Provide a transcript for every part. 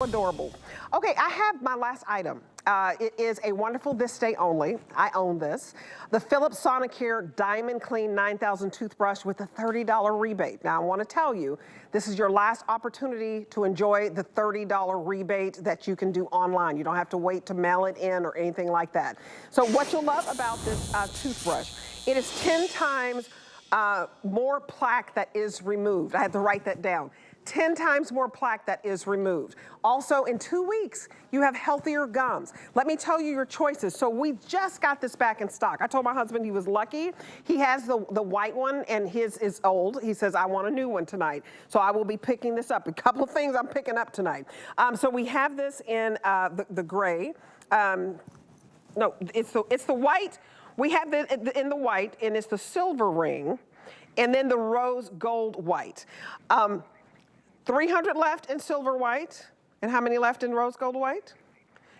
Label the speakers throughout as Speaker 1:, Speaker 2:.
Speaker 1: Adorable. Okay, I have my last item. It is a wonderful this day only. I own this. The Philips Sonicare DiamondClean 9000 toothbrush with a $30 rebate. Now, I want to tell you, this is your last opportunity to enjoy the $30 rebate that you can do online. You don't have to wait to mail it in or anything like that. So what you'll love about this toothbrush, it is 10 times more plaque that is removed. I had to write that down. 10 times more plaque that is removed. Also, in 2 weeks, you have healthier gums. Let me tell you your choices. So we just got this back in stock. I told my husband he was lucky. He has the white one and his is old. He says, I want a new one tonight. So I will be picking this up. A couple of things I'm picking up tonight. So we have this in the gray. No, it's the white. We have it in the white, and it's the silver ring, and then the rose gold white. 300 left in silver white, and how many left in rose gold white?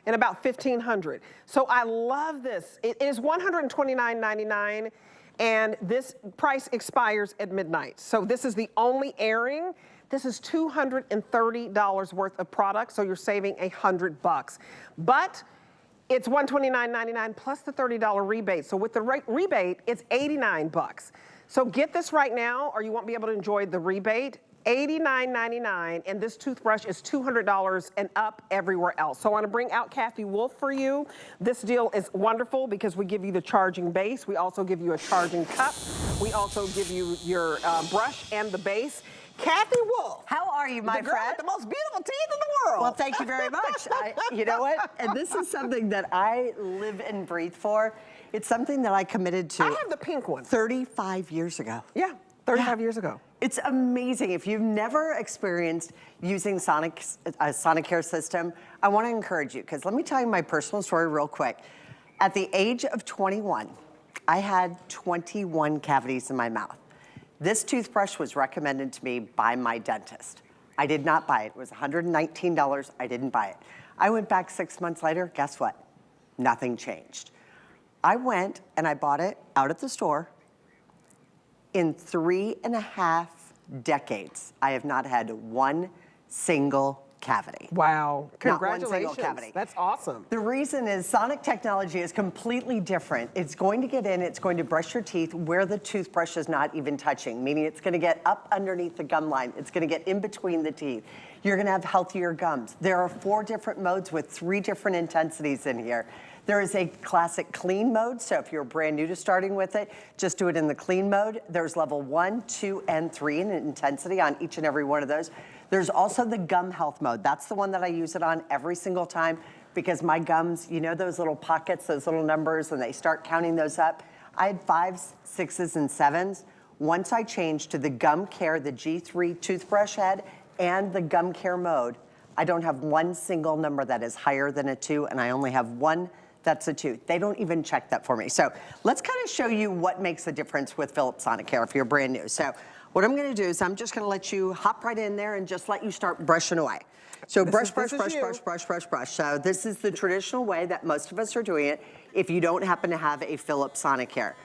Speaker 1: And about 1,500. So I love this. It is $129.99, and this price expires at midnight. So this is the only airing. This is $230 worth of product, so you're saving $100. But it's $129.99 plus the $30 rebate. So with the rebate, it's $89. So get this right now, or you won't be able to enjoy the rebate. $89.99, and this toothbrush is $200 and up everywhere else. So I want to bring out Kathy Wolf for you. This deal is wonderful because we give you the charging base. We also give you a charging cup. We also give you your brush and the base. Kathy Wolf.
Speaker 2: How are you, my friend?
Speaker 1: The girl with the most beautiful teeth in the world.
Speaker 2: Well, thank you very much. You know what? And this is something that I live and breathe for. It's something that I committed to.
Speaker 1: I have the pink one.
Speaker 2: 35 years ago.
Speaker 1: Yeah, 35 years ago.
Speaker 2: It's amazing. If you've never experienced using Sonicare system, I want to encourage you, because let me tell you my personal story real quick. At the age of 21, I had 21 cavities in my mouth. This toothbrush was recommended to me by my dentist. I did not buy it. It was $119. I didn't buy it. I went back 6 months later. Guess what? Nothing changed. I went and I bought it out at the store. In 3.5 decades, I have not had one single cavity.
Speaker 1: Wow. Congratulations.
Speaker 2: Not one single cavity.
Speaker 1: That's awesome.
Speaker 2: The reason is Sonic technology is completely different. It's going to get in, it's going to brush your teeth where the toothbrush is not even touching, meaning it's going to get up underneath the gum line. It's going to get in between the teeth. You're going to have healthier gums. There are 4 different modes with 3 different intensities in here. There is a classic clean mode, so if you're brand new to starting with it, just do it in the clean mode. There's level 1, 2, and 3 in intensity on each and every one of those. There's also the gum health mode. That's the one that I use it on every single time because my gums, you know those little pockets, those little numbers, and they start counting those up. I had 5s, 6s, and 7s. Once I changed to the Gum Care, the G3 toothbrush head, and the Gum Care mode, I don't have one single number that is higher than a 2, and I only have one that's a 2. They don't even check that for me. So let's kind of show you what makes a difference with Philips Sonicare if you're brand new. So what I'm gonna do is I'm just gonna let you hop right in there and just let you start brushing away. So brush. So this is the traditional way that most of us are doing it if you don't happen to have a Philips Sonicare.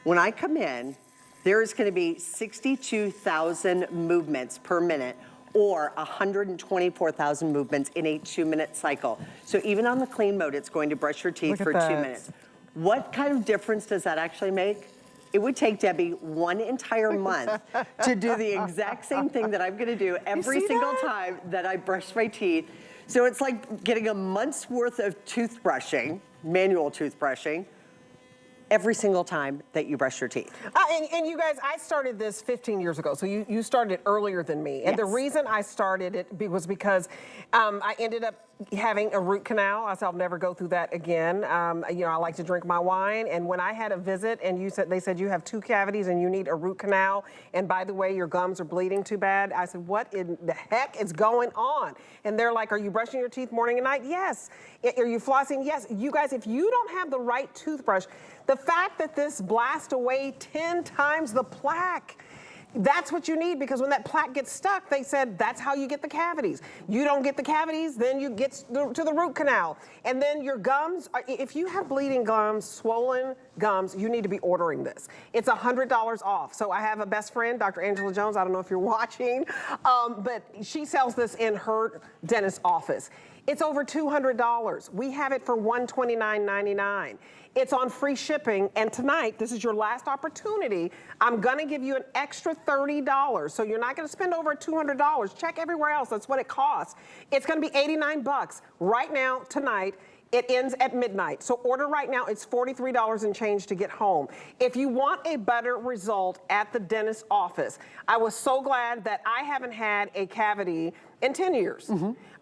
Speaker 2: When I come in, there is gonna be 62,000 movements per minute, or 124,000 movements in a 2-minute cycle. So even on the clean mode, it's going to brush your teeth for 2 minutes. What kind of difference does that actually make? It would take Debbie 1 entire month to do the exact same thing that I'm gonna do every single time that I brush my teeth. So it's like getting a month's worth of toothbrushing, manual toothbrushing, every single time that you brush your teeth.
Speaker 1: And you guys, I started this 15 years ago, so you started it earlier than me. And the reason I started it was because I ended up having a root canal. I said I'll never go through that again. You know, I like to drink my wine, and when I had a visit and they said you have 2 cavities and you need a root canal, and by the way, your gums are bleeding too bad, I said, what in the heck is going on? And they're like, are you brushing your teeth morning and night? Yes. Are you flossing? Yes. You guys, if you don't have the right toothbrush, the fact that this blasts away 10 times the plaque, that's what you need, because when that plaque gets stuck, they said that's how you get the cavities. You don't get the cavities, then you get to the root canal. And then your gums, if you have bleeding gums, swollen gums, you need to be ordering this. It's $100 off. So I have a best friend, Dr. Angela Jones. I don't know if you're watching, but she sells this in her dentist's office. It's over $200. We have it for $129.99. It's on free shipping, and tonight, this is your last opportunity. I'm gonna give you an extra $30, so you're not gonna spend over $200. Check everywhere else, that's what it costs. It's gonna be 89 bucks right now, tonight. It ends at midnight. So order right now, it's $43 and change to get home. If you want a better result at the dentist's office, I was so glad that I haven't had a cavity in 10 years.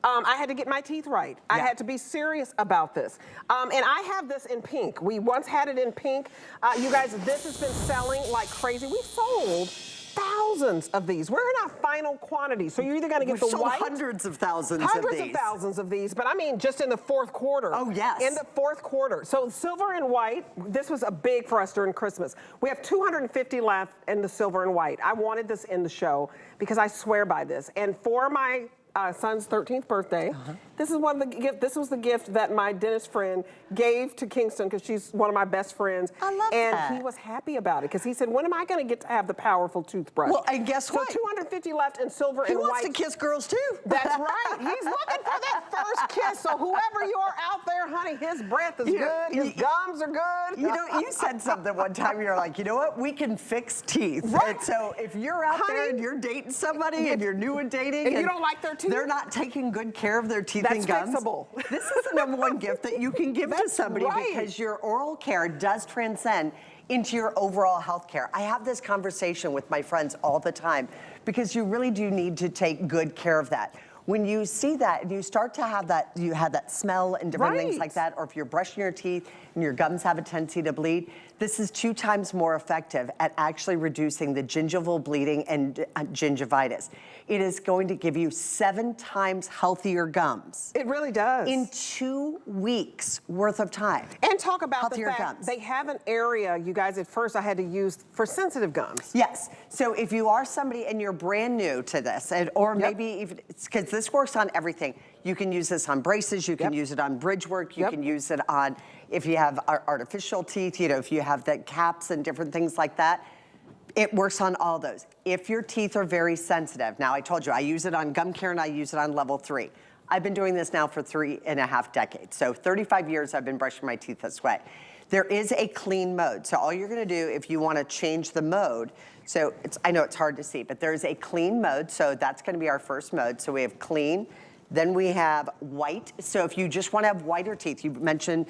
Speaker 1: I had to get my teeth right. I had to be serious about this. And I have this in pink. We once had it in pink. You guys, this has been selling like crazy. We sold thousands of these. We're in our final quantity, so you're either going to get the white.
Speaker 2: Hundreds of thousands of these.
Speaker 1: Hundreds of thousands of these, but I mean just in the fourth quarter.
Speaker 2: Oh, yes.
Speaker 1: In the fourth quarter. So silver and white, this was a big for us during Christmas. We have 250 left in the silver and white. I wanted this in the show because I swear by this. And for my son's 13th birthday, this is one of the gift. This was the gift that my dentist friend gave to Kingston because she's one of my best friends.
Speaker 2: I love that.
Speaker 1: And he was happy about it because he said, "When am I going to get to have the powerful toothbrush?"
Speaker 2: Well, and guess what?
Speaker 1: So 250 left in silver
Speaker 2: He
Speaker 1: and white.
Speaker 2: wants to kiss girls too.
Speaker 1: That's right. He's looking for that first kiss. So whoever you are out there, honey, his breath is good. His gums are good.
Speaker 2: You know, you said something one time. You're like, you know what? We can fix teeth.
Speaker 1: Right.
Speaker 2: And so if you're out there and you're dating somebody and you're new and dating
Speaker 1: and you don't like their teeth,
Speaker 2: they're not taking good care of their teeth
Speaker 1: that's
Speaker 2: and gums.
Speaker 1: fixable.
Speaker 2: This is the #1 gift that you can give to somebody because your oral care does transcend into your overall health care. I have this conversation with my friends all the time because you really do need to take good care of that. When you see that and you start to have that, you have that smell and different things like that, or if you're brushing your teeth and your gums have a tendency to bleed, this is 2 times more effective at actually reducing the gingival bleeding and gingivitis. It is going to give you 7 times healthier gums.
Speaker 1: It really does.
Speaker 2: In 2 weeks worth of time.
Speaker 1: And talk about
Speaker 2: Healthier
Speaker 1: the fact
Speaker 2: gums.
Speaker 1: they have an area, you guys, at first I had to use for sensitive gums.
Speaker 2: Yes. So if you are somebody and you're brand new to this, or maybe even, because this works on everything. You can use this on braces, you can use it on bridge work, you can use it on, if you have artificial teeth, you know, if you have the caps and different things like that. It works on all those. If your teeth are very sensitive, now I told you, I use it on gum care and I use it on level 3. I've been doing this now for 3.5 decades. So 35 years I've been brushing my teeth this way. There is a clean mode. So all you're gonna do if you wanna change the mode, so I know it's hard to see, but there's a clean mode. So that's gonna be our first mode. So we have clean, then we have white. So if you just wanna have whiter teeth, you mentioned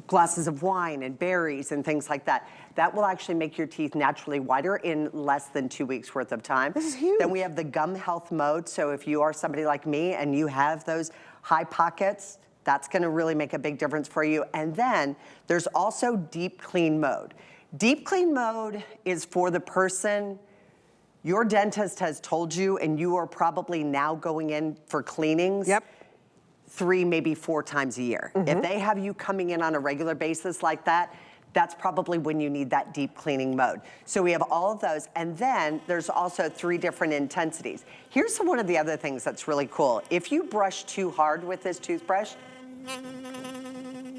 Speaker 2: glasses of wine and berries and things like that. That will actually make your teeth naturally whiter in less than 2 weeks worth of time.
Speaker 1: This is huge.
Speaker 2: Then we have the gum health mode. So if you are somebody like me and you have those high pockets, that's gonna really make a big difference for you. And then there's also deep clean mode. Deep clean mode is for the person your dentist has told you and you are probably now going in for cleanings. 3, maybe 4 times a year. If they have you coming in on a regular basis like that, that's probably when you need that deep cleaning mode. So we have all of those, and then there's also 3 different intensities. Here's one of the other things that's really cool. If you brush too hard with this toothbrush,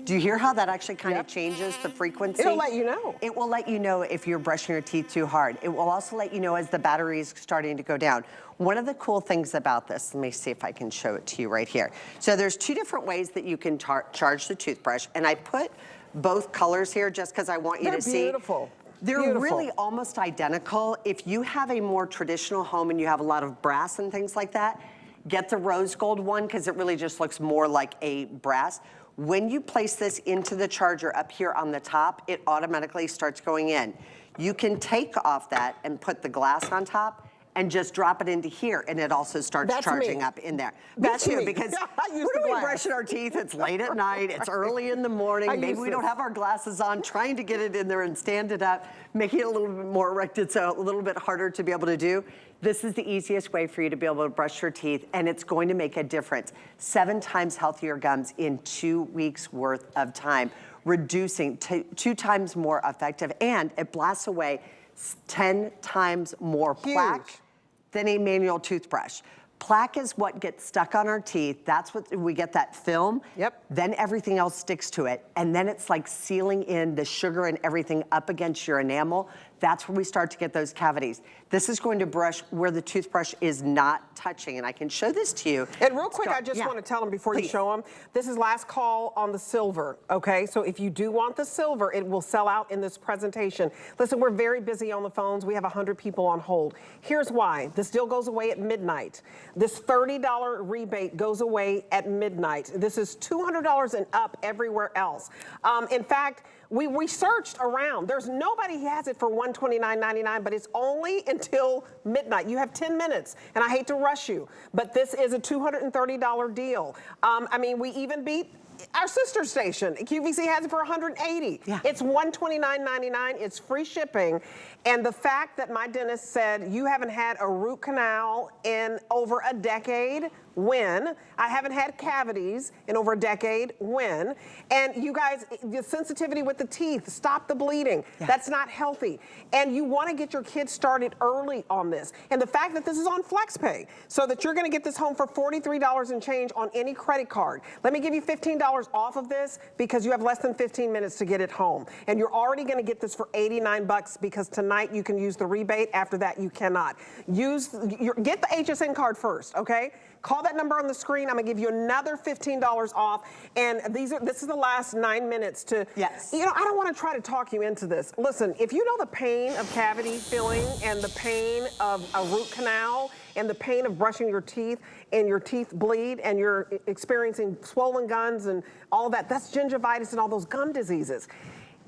Speaker 2: do you hear how that actually kind of changes the frequency?
Speaker 1: It'll let you know.
Speaker 2: It will let you know if you're brushing your teeth too hard. It will also let you know as the battery is starting to go down. One of the cool things about this, let me see if I can show it to you right here. So there's 2 different ways that you can charge the toothbrush, and I put both colors here just because I want you to see.
Speaker 1: They're beautiful.
Speaker 2: They're really almost identical. If you have a more traditional home and you have a lot of brass and things like that, get the rose gold one because it really just looks more like a brass. When you place this into the charger up here on the top, it automatically starts going in. You can take off that and put the glass on top and just drop it into here, and it also starts charging up in there.
Speaker 1: That's
Speaker 2: me too,
Speaker 1: me.
Speaker 2: because
Speaker 1: I
Speaker 2: when are we brushing our teeth? It's late at night, it's early in the morning, maybe we don't have our glasses on, trying to get it in there and stand it up, making it a little bit more erected, so a little bit harder to be able to do. This is the easiest way for you to be able to brush your teeth, and it's going to make a difference. 7 times healthier gums in 2 weeks worth of time, reducing 2 times more effective, and it blasts away 10 times more plaque than a manual toothbrush. Plaque is what gets stuck on our teeth. That's what we get, that film.
Speaker 1: Yep.
Speaker 2: Then everything else sticks to it. And then it's like sealing in the sugar and everything up against your enamel. That's where we start to get those cavities. This is going to brush where the toothbrush is not touching. And I can show this to you.
Speaker 1: And real quick, I just want to tell them before you show them, this is last call on the silver, okay? So if you do want the silver, it will sell out in this presentation. Listen, we're very busy on the phones. We have 100 people on hold. Here's why. This deal goes away at midnight. This $30 rebate goes away at midnight. This is $200 and up everywhere else. In fact, we researched around. There's nobody who has it for $129.99, but it's only until midnight. You have 10 minutes, and I hate to rush you, but this is a $230 deal. I mean, we even beat our sister station. QVC has it for $180.
Speaker 2: Yeah.
Speaker 1: It's $129.99. It's free shipping. And the fact that my dentist said you haven't had a root canal in over a decade, when? I haven't had cavities in over a decade, when? And you guys, the sensitivity with the teeth, stop the bleeding. Yeah. That's not healthy. And you want to get your kids started early on this. And the fact that this is on FlexPay, so that you're going to get this home for $43 and change on any credit card. Let me give you $15 off of this because you have less than 15 minutes to get it home. And you're already going to get this for $89 because tonight you can use the rebate. After that, you cannot. Get the HSN card first, okay? Call that number on the screen. I'm gonna give you another $15 off. And this is the last 9 minutes to,
Speaker 2: yes.
Speaker 1: You know, I don't wanna try to talk you into this. Listen, if you know the pain of cavity filling and the pain of a root canal and the pain of brushing your teeth and your teeth bleed and you're experiencing swollen gums and all that, that's gingivitis and all those gum diseases.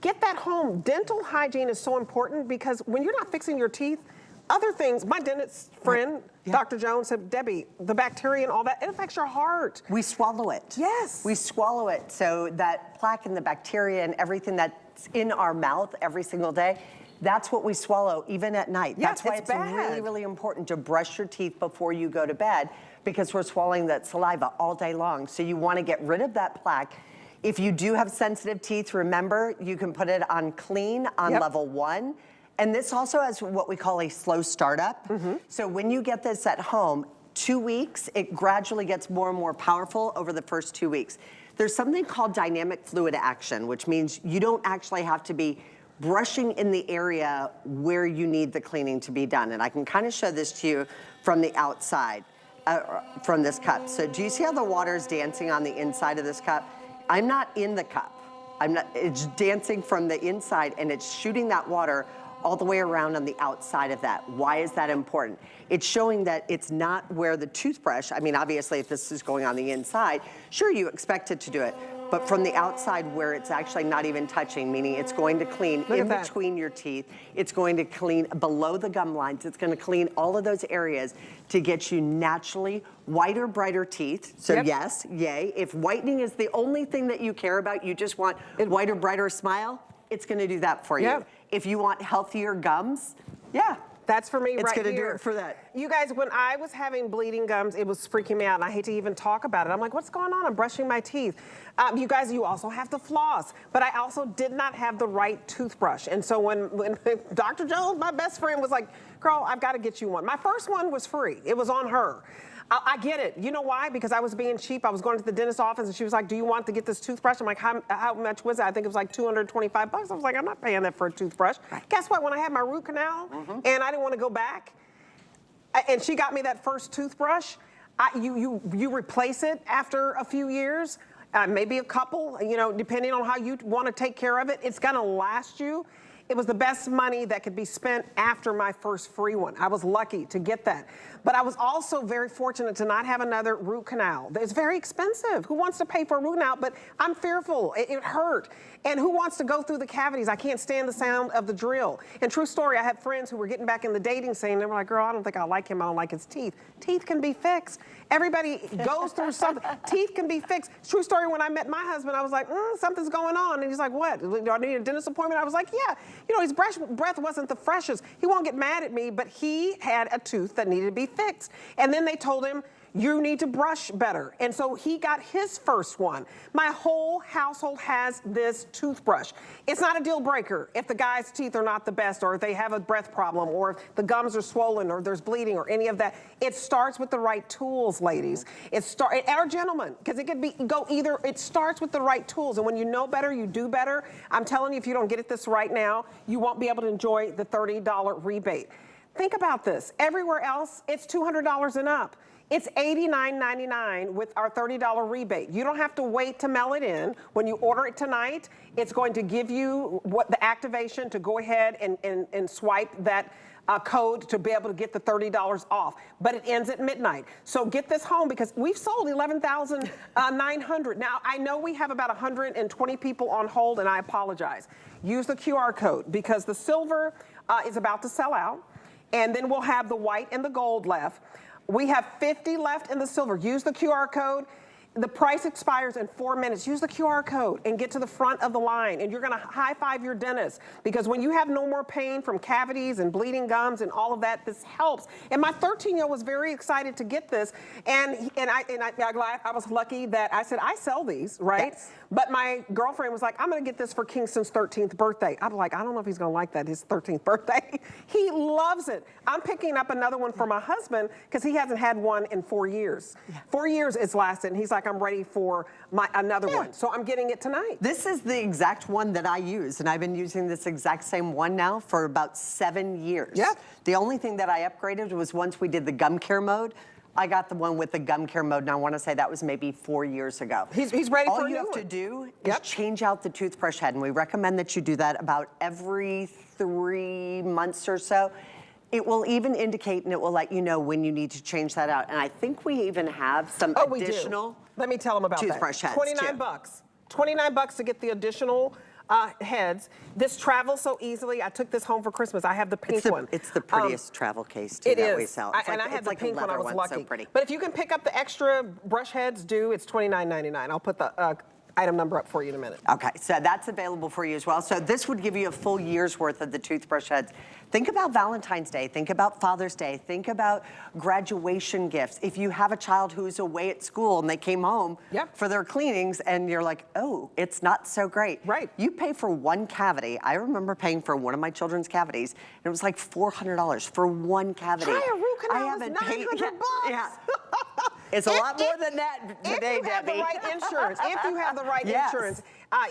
Speaker 1: Get that home. Dental hygiene is so important because when you're not fixing your teeth, other things, my dentist friend, Dr. Jones said, Debbie, the bacteria and all that, it affects your heart.
Speaker 2: We swallow it.
Speaker 1: Yes.
Speaker 2: We swallow it. So that plaque and the bacteria and everything that's in our mouth every single day, that's what we swallow even at night.
Speaker 1: Yes,
Speaker 2: that's why it's really, really important to brush your teeth before you go to bed because we're swallowing that saliva all day long. So you want to get rid of that plaque. If you do have sensitive teeth, remember, you can put it on clean on level 1. And this also has what we call a slow startup. So when you get this at home, 2 weeks, it gradually gets more and more powerful over the first 2 weeks. There's something called dynamic fluid action, which means you don't actually have to be brushing in the area where you need the cleaning to be done. And I can kind of show this to you from the outside, from this cup. So do you see how the water is dancing on the inside of this cup? I'm not in the cup. It's dancing from the inside and it's shooting that water all the way around on the outside of that. Why is that important? It's showing that it's not where the toothbrush, I mean, obviously if this is going on the inside, sure, you expect it to do it, but from the outside where it's actually not even touching, meaning it's going to clean in between your teeth, it's going to clean below the gum lines, it's going to clean all of those areas to get you naturally whiter, brighter teeth. So yes, yay. If whitening is the only thing that you care about, you just want a whiter, brighter smile, it's going to do that for you. If you want healthier gums,
Speaker 1: that's for me right here.
Speaker 2: It's going to do it for that.
Speaker 1: You guys, when I was having bleeding gums, it was freaking me out, and I hate to even talk about it. I'm like, what's going on? I'm brushing my teeth. You guys, you also have to floss, but I also did not have the right toothbrush. And so when Dr. Jones, my best friend, was like, girl, I've got to get you one. My first one was free. It was on her. I get it. You know why? Because I was being cheap. I was going to the dentist's office, and she was like, do you want to get this toothbrush? I'm like, how much was it? I think it was like $225. I was like, I'm not paying that for a toothbrush. Guess what? When I had my root canal, and I didn't want to go back, and she got me that first toothbrush, you replace it after a few years, maybe a couple, you know, depending on how you want to take care of it. It's going to last you. It was the best money that could be spent after my first free one. I was lucky to get that. But I was also very fortunate to not have another root canal. It's very expensive. Who wants to pay for a root canal? But I'm fearful. It hurt. And who wants to go through the cavities? I can't stand the sound of the drill. And true story, I had friends who were getting back in the dating scene. They were like, girl, I don't think I like him. I don't like his teeth. Teeth can be fixed. Everybody goes through something. Teeth can be fixed. True story, when I met my husband, I was like, something's going on. And he's like, what? Do I need a dentist appointment? I was like, yeah. You know, his breath wasn't the freshest. He won't get mad at me, but he had a tooth that needed to be fixed. And then they told him, you need to brush better. And so he got his first one. My whole household has this toothbrush. It's not a deal breaker if the guy's teeth are not the best, or if they have a breath problem, or if the gums are swollen, or there's bleeding, or any of that. It starts with the right tools, ladies. Or gentlemen, because it could go either. It starts with the right tools, and when you know better, you do better. I'm telling you, if you don't get it this right now, you won't be able to enjoy the $30 rebate. Think about this. Everywhere else, it's $200 and up. It's $89.99 with our $30 rebate. You don't have to wait to mail it in. When you order it tonight, it's going to give you the activation to go ahead and swipe that code to be able to get the $30 off. But it ends at midnight. So get this home, because we've sold 11,900. Now, I know we have about 120 people on hold, and I apologize. Use the QR code, because the silver is about to sell out, and then we'll have the white and the gold left. We have 50 left in the silver. Use the QR code. The price expires in 4 minutes. Use the QR code and get to the front of the line, and you're gonna high five your dentist, because when you have no more pain from cavities and bleeding gums and all of that, this helps. And my 13-year-old was very excited to get this, and I was lucky that I said, I sell these, right?
Speaker 2: Yes.
Speaker 1: But my girlfriend was like, I'm gonna get this for Kingston's 13th birthday. I'm like, I don't know if he's gonna like that, his 13th birthday. He loves it. I'm picking up another one for my husband, because he hasn't had one in 4 years. Yeah. 4 years it's lasted, and he's like, I'm ready for another one. So I'm getting it tonight.
Speaker 2: This is the exact one that I use, and I've been using this exact same one now for about 7 years.
Speaker 1: Yeah.
Speaker 2: The only thing that I upgraded was once we did the gum care mode. I got the one with the gum care mode, and I want to say that was maybe 4 years ago.
Speaker 1: He's ready for a new one.
Speaker 2: All you have to do is change out the toothbrush head, and we recommend that you do that about every 3 months or so. It will even indicate, and it will let you know when you need to change that out. And I think we even have some additional.
Speaker 1: Let me tell them about
Speaker 2: toothbrush
Speaker 1: that.
Speaker 2: heads,
Speaker 1: 29 bucks. 29 bucks to get the additional heads. This travels so easily. I took this home for Christmas. I have the pink one.
Speaker 2: It's the prettiest travel case too that we sell.
Speaker 1: And I had the pink one. I was lucky.
Speaker 2: So pretty.
Speaker 1: But if you can pick up the extra brush heads, it's $29.99. I'll put the item number up for you in a minute.
Speaker 2: Okay, so that's available for you as well. So this would give you a full year's worth of the toothbrush heads. Think about Valentine's Day, think about Father's Day, think about graduation gifts. If you have a child who's away at school and they came home for their cleanings and you're like, oh, it's not so great.
Speaker 1: Right.
Speaker 2: You pay for one cavity. I remember paying for one of my children's cavities, and it was like $400 for one cavity.
Speaker 1: Try a root canal.
Speaker 2: I haven't paid.
Speaker 1: $900 bucks.
Speaker 2: Yeah. It's a lot more than that today,
Speaker 1: If you have the right insurance, insurance,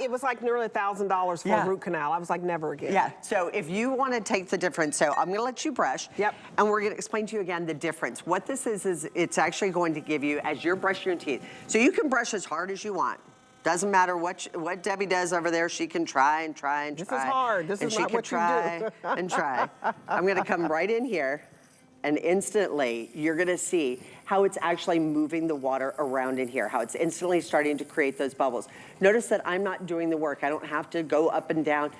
Speaker 1: it was like nearly $1,000 for a root canal. I was like, never again.
Speaker 2: Yeah, so if you want to take the difference, so I'm going to let you brush.
Speaker 1: Yep.
Speaker 2: And we're going to explain to you again the difference. What this is it's actually going to give you as you're brushing your teeth. So you can brush as hard as you want. Doesn't matter what Debbie does over there. She can try and try and try.
Speaker 1: This is hard. This is not what you do.
Speaker 2: And she can try and try. I'm going to come right in here, and instantly you're going to see how it's actually moving the water around in here, how it's instantly starting to create those bubbles. Notice that I'm not doing the work. I don't have to go up and down.